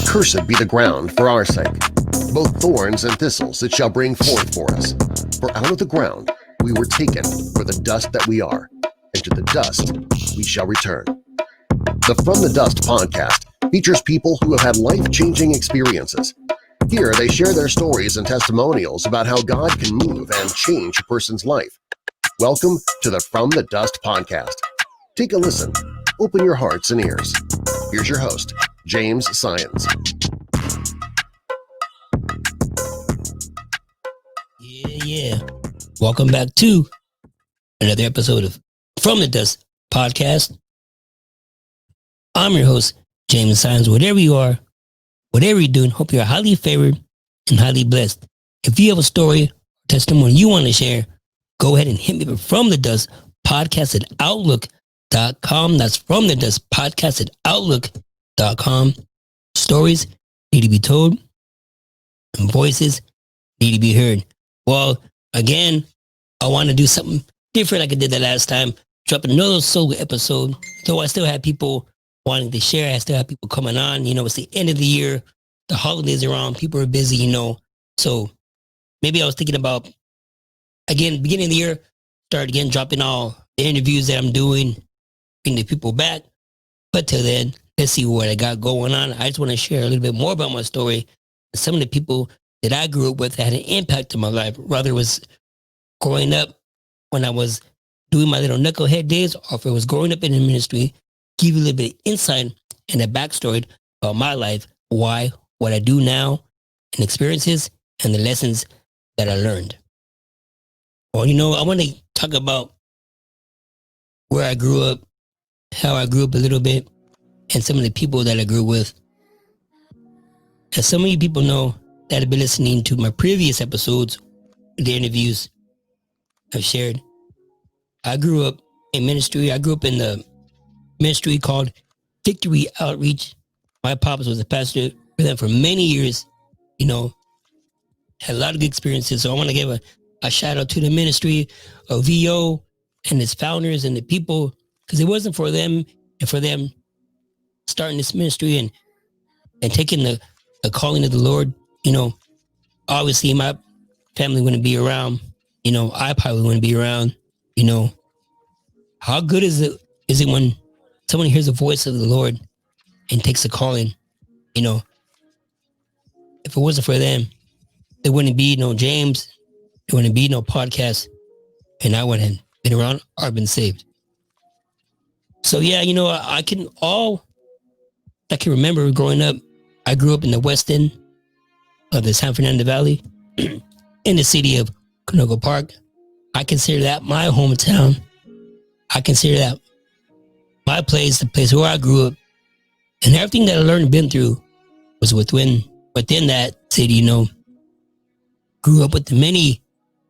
Cursed be the ground for our sake. Both thorns and thistles it shall bring forth for us. For out of the ground we were taken for the dust that we are, and to the dust we shall return. The From the Dust podcast features people who have had life-changing experiences. Here they share their stories and testimonials about how God can move and change a person's life. Welcome to the From the Dust podcast. Take a listen. Open your hearts and ears. Here's your host, James Science. Yeah. Welcome back to another episode of From the Dust podcast. I'm your host, James Science. Whatever you are, whatever you're doing, hope you're highly favored and highly blessed. If you have a story or testimony you want to share, go ahead and hit me up From the Dust podcast at outlook.com. That's From the Dust podcast at outlook.com. Stories need to be told and voices need to be heard. Well, again, I want to do something different like I did the last time. Drop another solo episode. Though I still have people wanting to share. I still have people coming on. You know, it's the end of the year. The holidays are on. People are busy, you know. So maybe I was thinking about, again, beginning of the year, start again dropping all the interviews that I'm doing, bring the people back. But till then, let's see what I got going on. I just want to share a little bit more about my story. Some of the people that I grew up with had an impact on my life, whether it was growing up when I was doing my little knucklehead days, or if it was growing up in the ministry, give you a little bit of insight and a backstory about my life, why, what I do now, and experiences, and the lessons that I learned. Well, you know, I want to talk about where I grew up, how I grew up a little bit, and some of the people that I grew with. As some of you people know that have been listening to my previous episodes, the interviews I've shared, I grew up in ministry. I grew up in the ministry called Victory Outreach. My pops was a pastor for them for many years, you know, had a lot of good experiences. So I want to give a shout out to the ministry of VO and its founders and the people, because it wasn't for them and for them starting this ministry and taking the calling of the Lord, you know, obviously my family wouldn't be around, you know, I probably wouldn't be around, you know. How good is it when someone hears the voice of the Lord and takes a calling, you know? If it wasn't for them, there wouldn't be no James, there wouldn't be no podcast, and I wouldn't have been around or been saved. So yeah, you know, I can remember growing up, I grew up in the West End of the San Fernando Valley in the city of Canoga Park. I consider that my hometown. I consider that my place, the place where I grew up, and everything that I learned and been through was within that city, you know. Grew up with many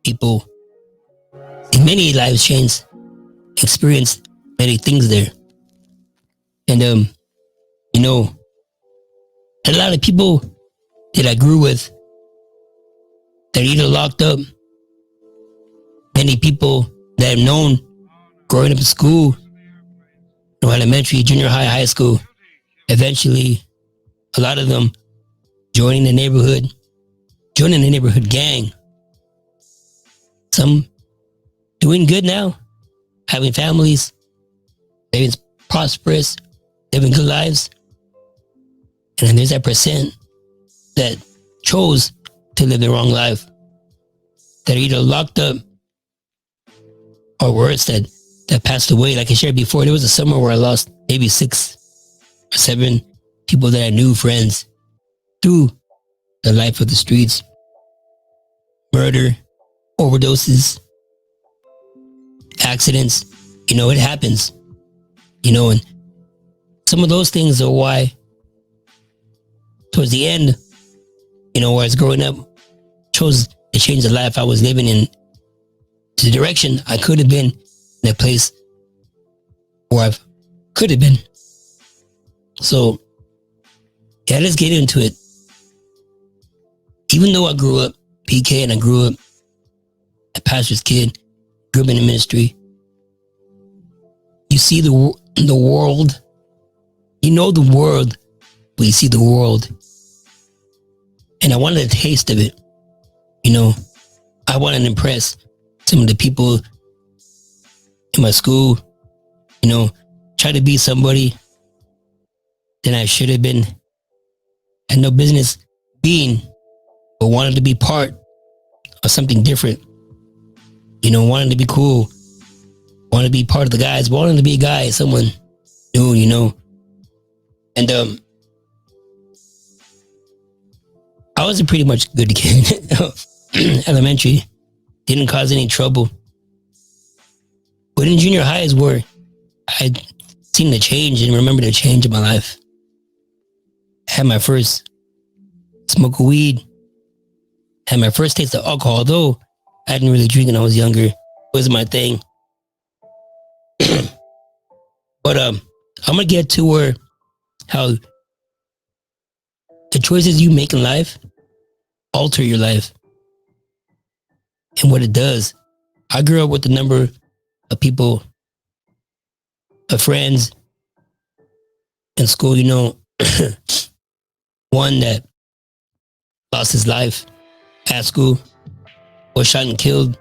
people in many lives changed, experienced many things there. And, you know, a lot of people that I grew with that are either locked up, many people that I've known growing up in school, you know, elementary, junior high, high school, eventually a lot of them joining the neighborhood gang. Some doing good now, having families, living prosperous, living good lives. And then there's that percent that chose to live the wrong life, that are either locked up or worse, that passed away. Like I shared before, there was a summer where I lost maybe 6 or 7 people that I knew, friends, through the life of the streets. Murder, overdoses, accidents, you know, it happens, you know, and some of those things are why towards the end, you know, where I was growing up, chose to change the life I was living in, to the direction I could have been, in a place where I could have been. So, yeah, let's get into it. Even though I grew up PK and I grew up a pastor's kid, grew up in the ministry, you see the world, you know the world we see the world. And I wanted a taste of it. You know, I wanted to impress some of the people in my school, you know, try to be somebody that I should have been, had no business being, but wanted to be part of something different. You know, wanted to be cool, wanted to be part of the guys, wanted to be a guy, someone new, you know. And I was a pretty much good kid. Elementary, didn't cause any trouble. But in junior high is where I'd seen the change and remember the change in my life. I had my first smoke of weed, had my first taste of alcohol, though I didn't really drink when I was younger. It wasn't my thing. But I'm gonna get to where how the choices you make in life alter your life and what it does. I grew up with a number of people, of friends in school, you know, one that lost his life at school, was shot and killed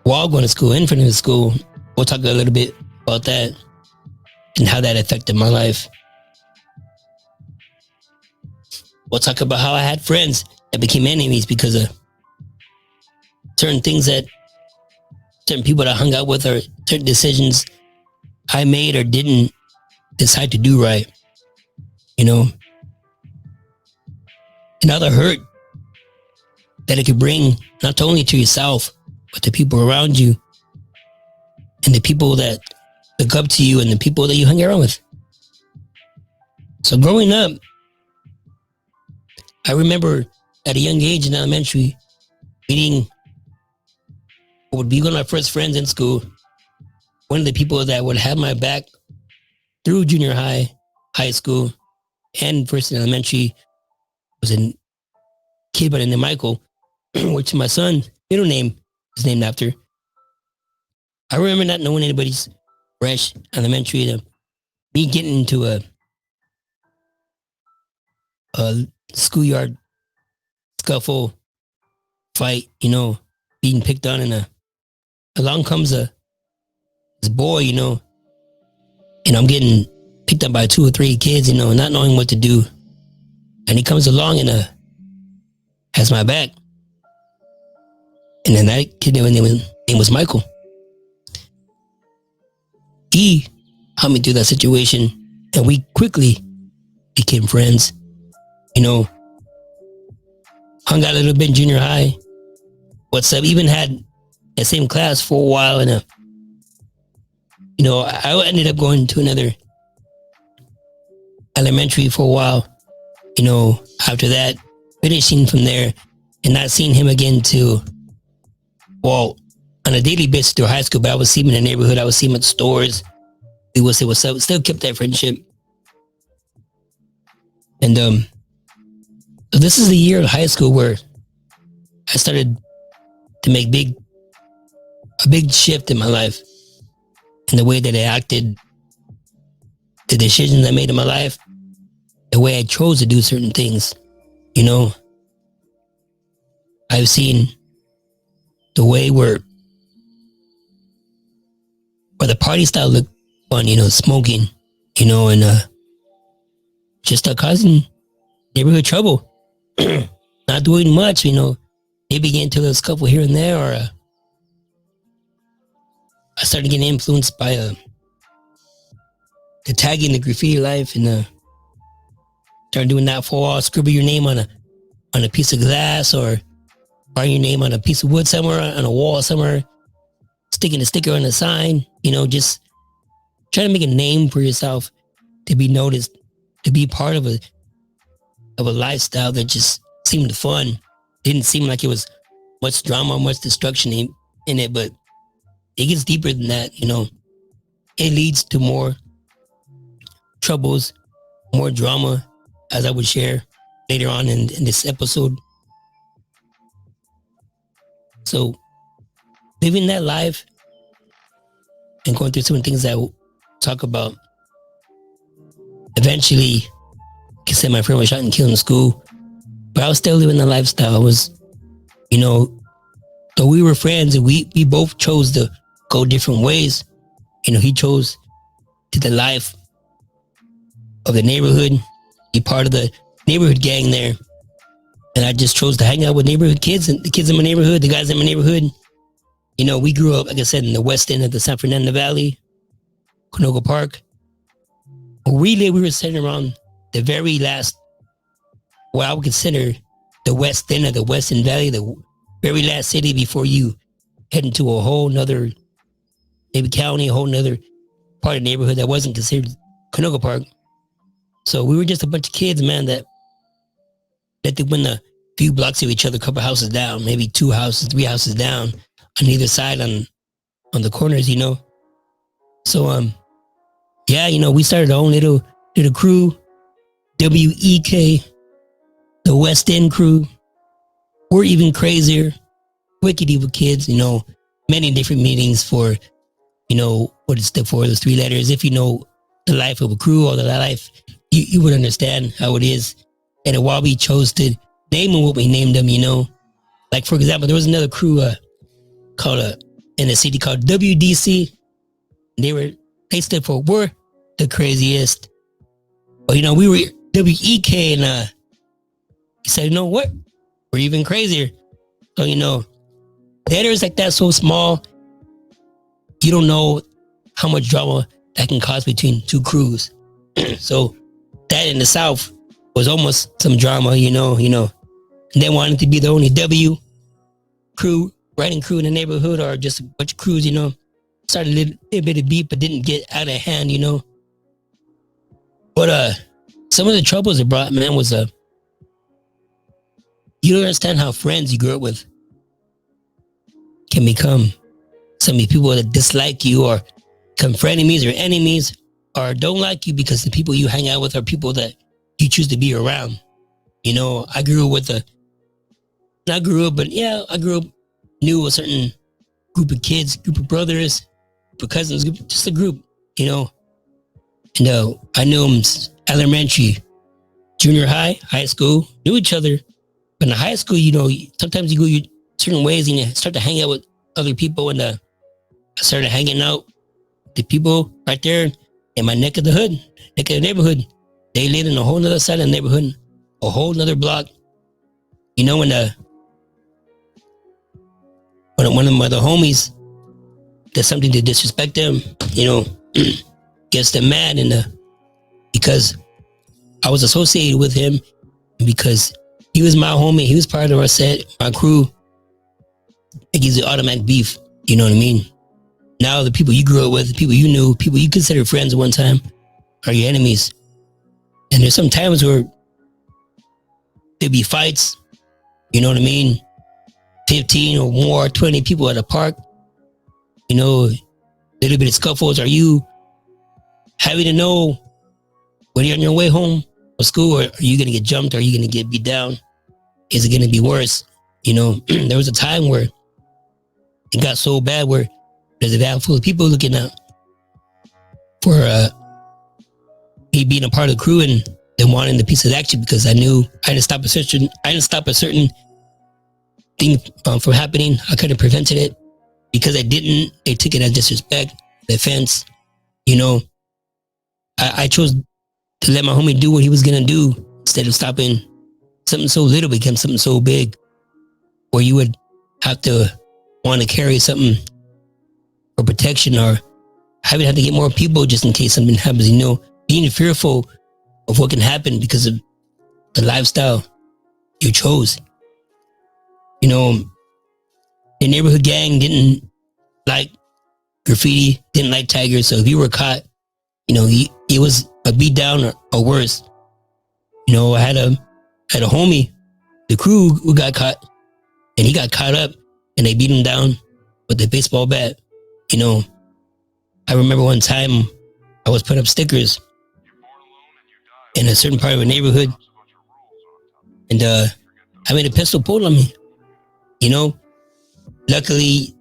while going to school, in front of school. We'll talk a little bit about that and how that affected my life. We'll talk about how I had friends that became enemies because of certain things that certain people that I hung out with, or certain decisions I made or didn't decide to do right. You know, another hurt that it could bring not only to yourself, but to people around you and the people that look up to you and the people that you hang around with. So growing up, I remember at a young age in elementary meeting what would be one of my first friends in school. One of the people that would have my back through junior high, high school, and first in elementary was a kid by the name of Michael, which my son's middle name is named after. I remember not knowing anybody's fresh elementary, to me getting into a schoolyard scuffle fight, you know, being picked on, and along comes this boy, you know, and I'm getting picked up by 2 or 3 kids, you know, not knowing what to do. And he comes along and has my back. And then that kid name was Michael. He helped me through that situation, and we quickly became friends. You know, hung out a little bit in junior high. What's up? Even had the same class for a while, and you know, I ended up going to another elementary for a while. You know, after that, finishing from there and not seeing him again till, well, on a daily basis through high school, but I would see him in the neighborhood. I would see him at stores. We would say what's up. Still kept that friendship. And so this is the year of high school where I started to make a big shift in my life, in the way that I acted, the decisions I made in my life, the way I chose to do certain things. You know, I've seen the way where the party style looked fun, you know, smoking, you know, and just causing neighborhood trouble. Not doing much, you know, maybe get into a scuffle here and there, or I started getting influenced by the tagging, the graffiti life, and started doing that for a while. Scribble your name on a piece of glass, or write your name on a piece of wood somewhere, on a wall somewhere, sticking a sticker on a sign, you know, just trying to make a name for yourself, to be noticed, to be part of a lifestyle that just seemed fun. Didn't seem like it was much drama, much destruction in it, but it gets deeper than that, you know. It leads to more troubles, more drama, as I would share later on in this episode. So living that life and going through some things that we'll talk about eventually I said my friend was shot and killed in school, but I was still living the lifestyle. I was, though we were friends and we both chose to go different ways. He chose to the life of the neighborhood, be part of the neighborhood gang there. And I just chose to hang out with neighborhood kids and the kids in my neighborhood, the guys in my neighborhood. We grew up, like I said, in the West End of the San Fernando Valley, Conoco Park. We were sitting around the very last, what I would consider the West End of the West End Valley, the very last city before you head into a whole nother, maybe county, a whole nother part of the neighborhood that wasn't considered Conoco Park. So we were just a bunch of kids, man, that they went a few blocks of each other, a couple houses down, maybe 2 houses, 3 houses down on either side on the corners, So, we started our own little crew, WEK, the West End Krew. We're even crazier, wicked evil kids, many different meanings for, what it stood for, those 3 letters. If you know the life of a crew or the life, you would understand how it is. And why we chose to name them what we named them, Like, for example, there was another crew called in a city called WDC. They stood for We're the Craziest. But, we were WEK, and he said, you know what? We're even crazier. So, letters like that so small, you don't know how much drama that can cause between 2 crews. So that in the South was almost some drama, And they wanted to be the only W crew, writing crew in the neighborhood, or just a bunch of crews, Started a little bit of beef, but didn't get out of hand, But some of the troubles it brought, man, was you don't understand how friends you grew up with can become some of the people that dislike you or become frenemies or enemies or don't like you because the people you hang out with are people that you choose to be around. I grew up knew a certain group of kids, group of brothers, group of cousins, just a group, And I knew them elementary, junior high, high school, knew each other. But in high school, sometimes you go certain ways and you start to hang out with other people. And I started hanging out with the people right there in my neck of the neighborhood. They lived in a whole other side of the neighborhood, a whole other block. When one of my other homies did something to disrespect them, gets them mad, and because I was associated with him, and because he was my homie, he was part of our set, my crew, it gives you automatic beef. You know what I mean? Now the people you grew up with, the people you knew, people you considered friends at one time, are your enemies. And there's some times where there'd be fights, you know what I mean? 15 or more, 20 people at a park, a little bit of scuffles. Are you having to know when you're on your way home from school, or are you going to get jumped? Or are you going to get beat down? Is it going to be worse? There was a time where it got so bad where there's a van full of people looking out for me being a part of the crew and them wanting the piece of action, because I knew I didn't stop a certain thing from happening. I could have prevented it. Because I didn't, they took it as disrespect, offense. I chose to let my homie do what he was gonna do instead of stopping something so little became something so big, where you would have to want to carry something for protection, or having to get more people just in case something happens. Being fearful of what can happen because of the lifestyle you chose. The neighborhood gang didn't like graffiti, didn't like tigers. So if you were caught, it was a beat down or worse. I had a homie, the crew, who got caught, and he got caught up and they beat him down with a baseball bat. I remember one time I was putting up stickers in a certain part of a neighborhood, and I made a pistol pulled on me. Luckily,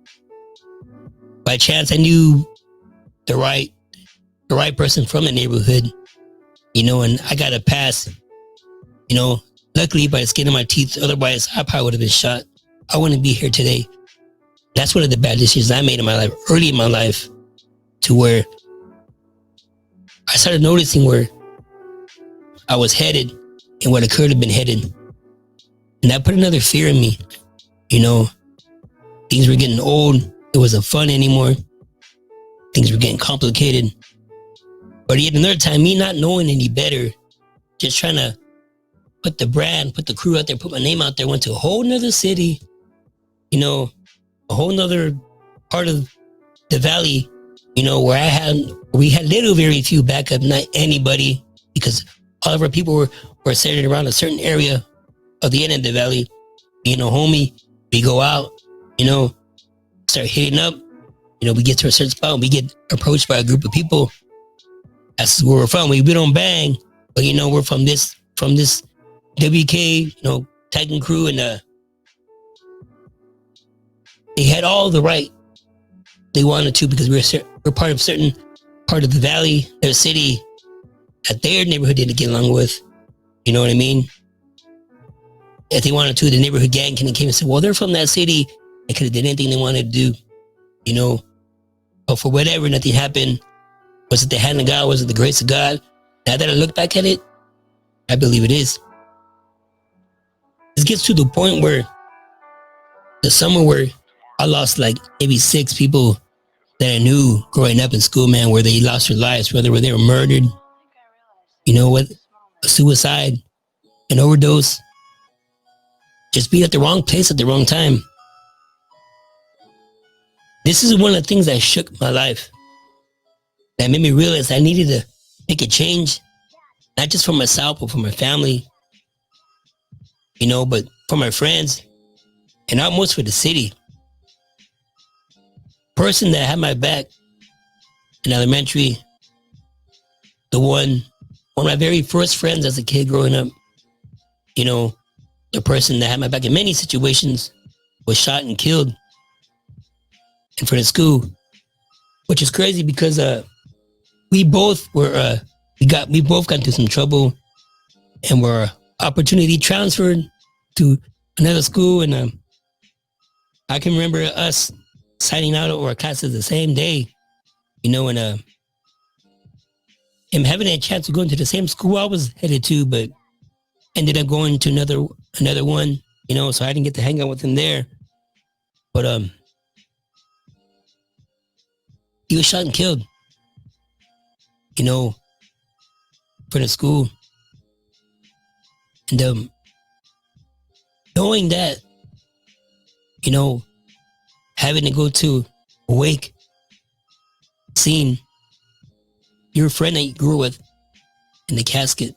by chance, I knew the right person from the neighborhood, and I got a pass You know, luckily by the skin of my teeth, otherwise I probably would have been shot. I wouldn't be here today. That's one of the bad decisions I made in my life, early in my life, to where I started noticing where I was headed and where I could have been headed. And that put another fear in me. You know, things were getting old. It wasn't fun anymore. Things were getting complicated. But yet another time, me not knowing any better, just trying to put the brand, put the crew out there, put my name out there, went to a whole nother city, you know, a whole nother part of the valley, you know, where we had very few backup, not anybody, because all of our people were centered around a certain area of the end of the valley. You know, homie, we go out, you know, start hitting up, you know, we get to a certain spot and we get approached by a group of people. That's where we're from. We don't bang, but you know, we're from this WEK, you know, Titan crew, and they had all the right they wanted to, because we're part of certain part of the valley, their city, that their neighborhood didn't get along with. You know what I mean? If they wanted to, the neighborhood gang came and said, well, they're from that city. They could have did anything they wanted to do, you know. But for whatever, nothing happened. Was it the hand of God? Was it the grace of God? Now that I look back at it, I believe it is. This gets to the point where the summer where I lost like maybe 6 people that I knew growing up in school, man, where they lost their lives, whether they were murdered, you know what, a suicide, an overdose, just be at the wrong place at the wrong time. This is one of the things that shook my life, that made me realize I needed to make a change, not just for myself, but for my family, you know, but for my friends, and almost for the city. Person that had my back in elementary, one of my very first friends as a kid growing up, you know, the person that had my back in many situations was shot and killed in front of school, which is crazy because we both got into some trouble and were opportunity transferred to another school, and I can remember us signing out of our classes the same day, you know, and him having a chance to go into the same school I was headed to, but ended up going to another one, you know, so I didn't get to hang out with him there. But he was shot and killed, you know, in front of school. And knowing that, you know, having to go to a wake, seeing your friend that you grew with in the casket,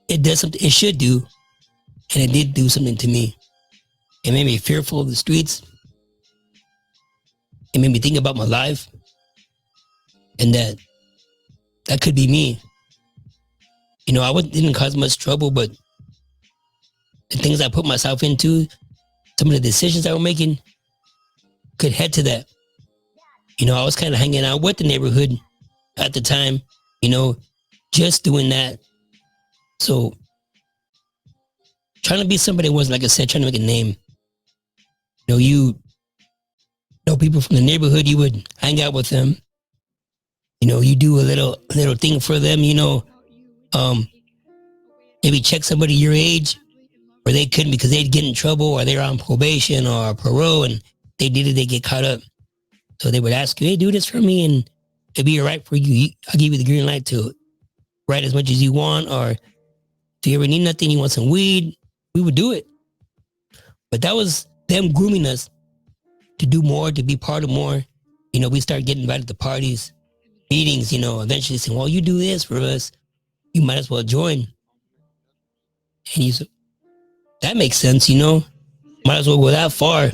it does something, it should do, and it did do something to me. It made me fearful of the streets. It made me think about my life, and that could be me. You know, didn't cause much trouble, but the things I put myself into, some of the decisions I was making could head to that. You know, I was kind of hanging out with the neighborhood at the time, you know, just doing that. So trying to be somebody was, like I said, trying to make a name. You know, people from the neighborhood, you would hang out with them. You know, you do a little thing for them, you know, maybe check somebody your age where they couldn't because they'd get in trouble or they're on probation or parole, and they get caught up. So they would ask you, hey, do this for me, and it'd be all right for you. I'll give you the green light to write as much as you want, or if you ever need nothing, you want some weed, we would do it. But that was them grooming us to do more, to be part of more. You know, we started getting invited to parties, meetings, you know, eventually saying, well, you do this for us, you might as well join. And you said, that makes sense, you know, might as well go that far.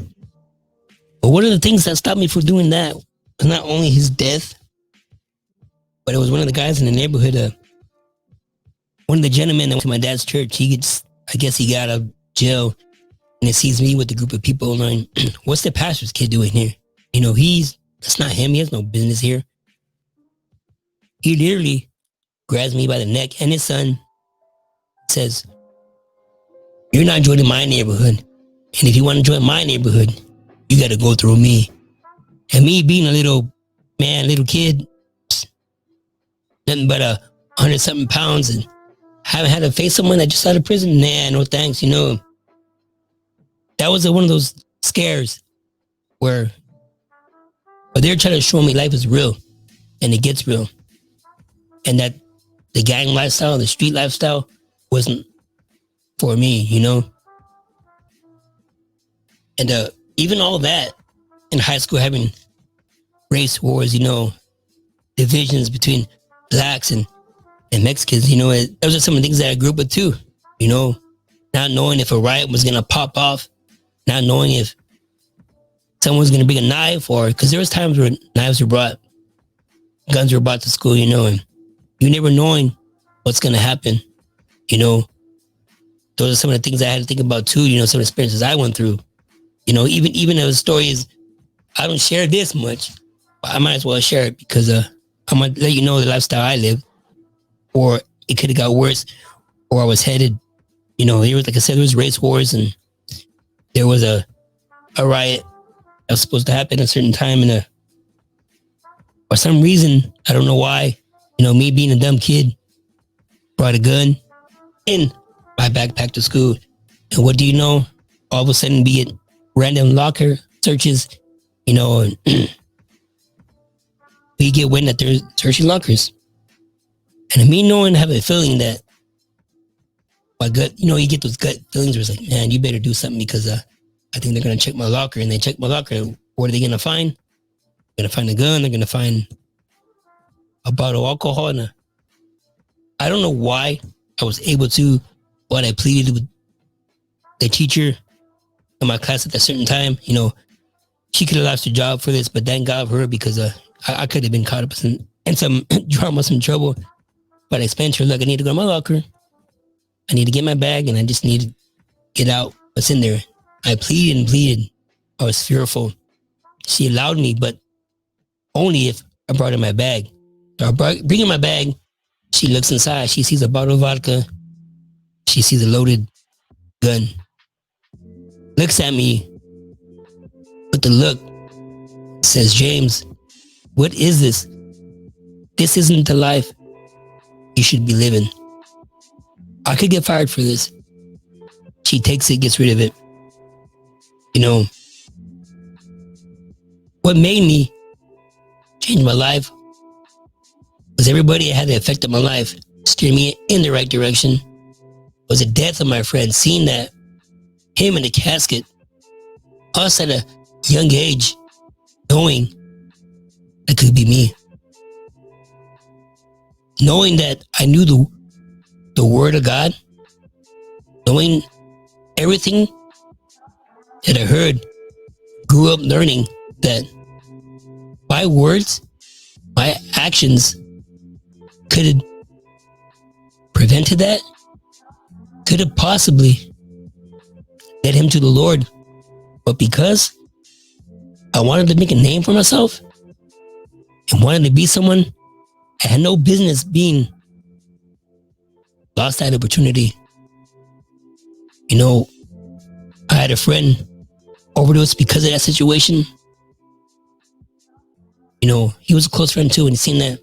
But one of the things that stopped me from doing that was not only his death, but it was one of the guys in the neighborhood, one of the gentlemen that went to my dad's church. I guess he got out of jail, and he sees me with a group of people, and what's the pastor's kid doing here? You know, that's not him. He has no business here. He literally grabs me by the neck and his son, says, you're not joining my neighborhood. And if you want to join my neighborhood, you got to go through me. And me being a little kid, nothing but 100-something pounds, and haven't had to face someone that just out of prison. Nah, no thanks. That was one of those scares where they're trying to show me life is real, and it gets real, and that the gang lifestyle, the street lifestyle, wasn't for me. And even all that in high school, having race wars, divisions between blacks and Mexicans, those are some of the things that I grew up with too, not knowing if a riot was going to pop off, not knowing if someone was going to bring a knife, or because there was times where knives were brought, guns were brought to school, and you never knowing what's going to happen, those are some of the things I had to think about too, some of the experiences I went through, even though the story is, I don't share this much, but I might as well share it because I'm going to let you know the lifestyle I live, or it could have got worse, or I was headed, there was, like I said, there was race wars, and there was a riot that was supposed to happen at a certain time, and for some reason, I don't know why, me being a dumb kid, brought a gun in my backpack to school. And what do you know? All of a sudden, be it random locker searches, and we get wind that they're searching lockers. And me knowing, have a feeling that my gut, you get those gut feelings where it's like, man, you better do something because I think they're going to check my locker. And they check my locker. What are they going to find? They're going to find a gun. They're going to find a bottle of alcohol. And I don't know why I was able to, but I pleaded with the teacher in my class at that certain time. She could have lost her job for this, but thank God for her, because I could have been caught up in some drama, some trouble. But I explained to her, look, I need to go to my locker. I need to get my bag, and I just need to get out what's in there. I pleaded and pleaded. I was fearful. She allowed me, but only if I brought in my bag. So I bring in my bag. She looks inside. She sees a bottle of vodka. She sees a loaded gun. Looks at me with the look. Says, James, what is this? This isn't the life you should be living. I could get fired for this. She takes it, gets rid of it. What made me change my life was everybody that had the effect of my life steer me in the right direction. Was the death of my friend, seeing that, him in the casket, us at a young age, knowing that could be me. Knowing that I knew the word of God, knowing everything that I heard, grew up learning that my words, my actions could have prevented that, could have possibly led him to the Lord. But because I wanted to make a name for myself and wanted to be someone I had no business being, lost that opportunity. I had a friend overdose because of that situation. He was a close friend too, and he seen that.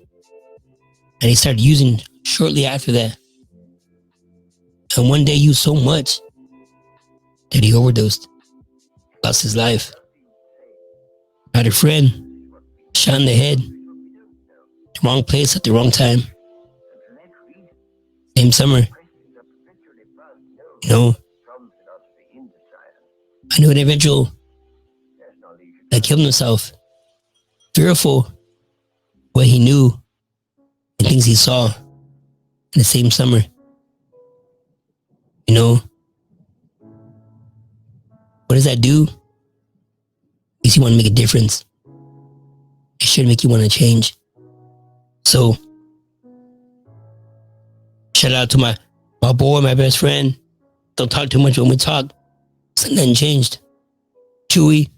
And he started using shortly after that. And one day used so much that he overdosed, lost his life. I had a friend shot in the head, the wrong place at the wrong time. Same summer. I knew an individual that killed himself, fearful what he knew and things he saw in the same summer. What does that do? Makes you want to make a difference. It should make you want to change. So, shout out to my boy, my best friend. Don't talk too much when we talk. Something changed. Chewy,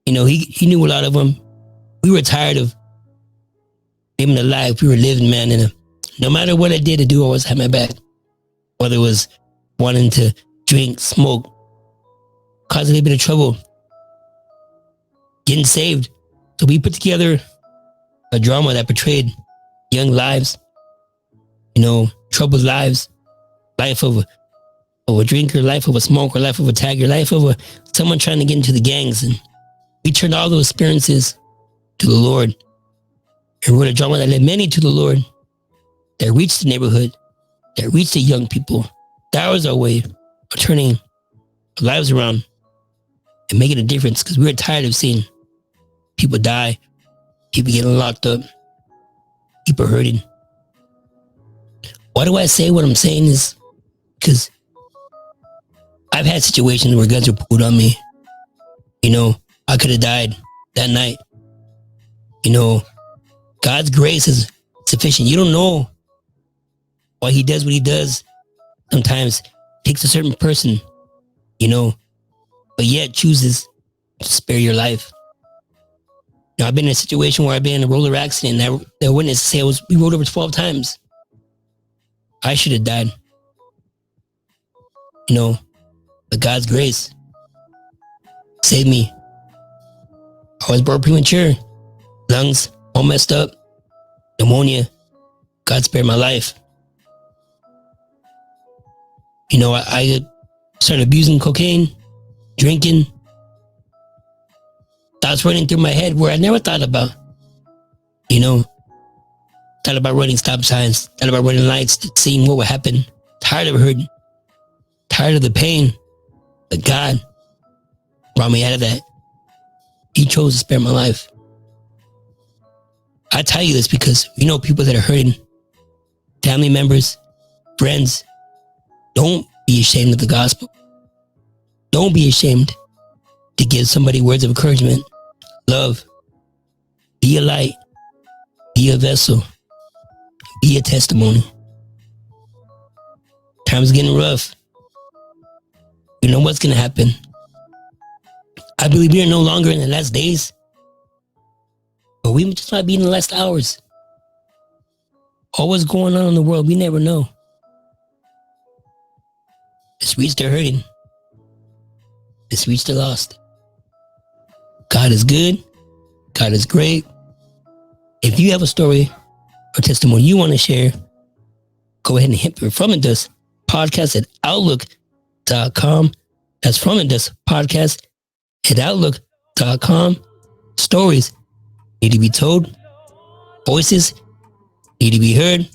he knew a lot of them. We were tired of living the life we were living, man. And no matter what I did to do, I always had my back. whether it was wanting to drink, smoke, cause a little bit of trouble, getting saved. So we put together a drama that portrayed young lives, troubled lives, life of a drinker, life of a smoker, life of a tagger, life of someone trying to get into the gangs. And we turned all those experiences to the Lord and wrote a drama that led many to the Lord, that reached the neighborhood, that reached the young people. That was our way of turning our lives around and making a difference, because we were tired of seeing people die, people getting locked up, people hurting. Why do I say what I'm saying is because I've had situations where guns were pulled on me. I could have died that night. God's grace is sufficient. You don't know why he does what he does. Sometimes takes a certain person, but yet chooses to spare your life. I've been in a situation where I've been in a roller accident and the witness say we rode over 12 times. I should have died. But God's grace saved me. I was born premature. Lungs all messed up. Pneumonia. God spared my life. I started abusing cocaine, drinking. Thoughts running through my head where I never thought about. Thought about running stop signs. Thought about running lights, seeing what would happen. Tired of hurting. Tired of the pain. But God brought me out of that. He chose to spare my life. I tell you this because people that are hurting, family members, friends. Don't be ashamed of the gospel. Don't be ashamed to give somebody words of encouragement, love. Be a light. Be a vessel. Be a testimony. Time's getting rough. You know what's going to happen. I believe we are no longer in the last days, but we just might be in the last hours. All what's going on in the world, we never know. Let's reach the hurting. Let's reach the lost. God is good. God is great. If you have a story or testimony you want to share, go ahead and hit the From and Dust podcast at outlook.com. That's From and Dust podcast at outlook.com. Stories need to be told. Voices need to be heard.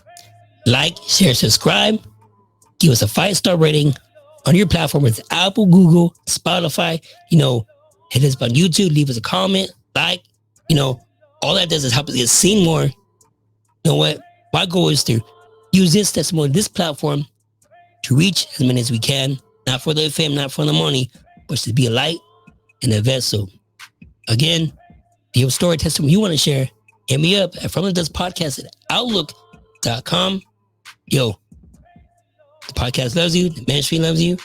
Like, share, subscribe. Give us a 5-star rating on your platform. It's Apple, Google, Spotify. Hit us on YouTube. Leave us a comment. Like, all that does is help us get seen more. You know what? My goal is to use this testimony, this platform, to reach as many as we can. Not for the fame, not for the money, but to be a light and a vessel. Again, if you have a story, testimony you want to share, hit me up at From the Dust podcast at outlook.com. Yo, the podcast loves you. The ministry loves you.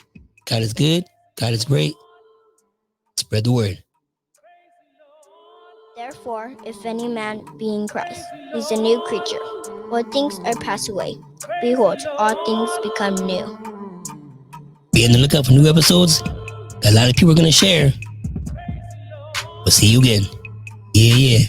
God is good. God is great. Spread the word. Therefore, if any man be in Christ, he is a new creature. All things are passed away. Behold, all things become new. Be on the lookout for new episodes. A lot of people are going to share. We'll see you again. Yeah.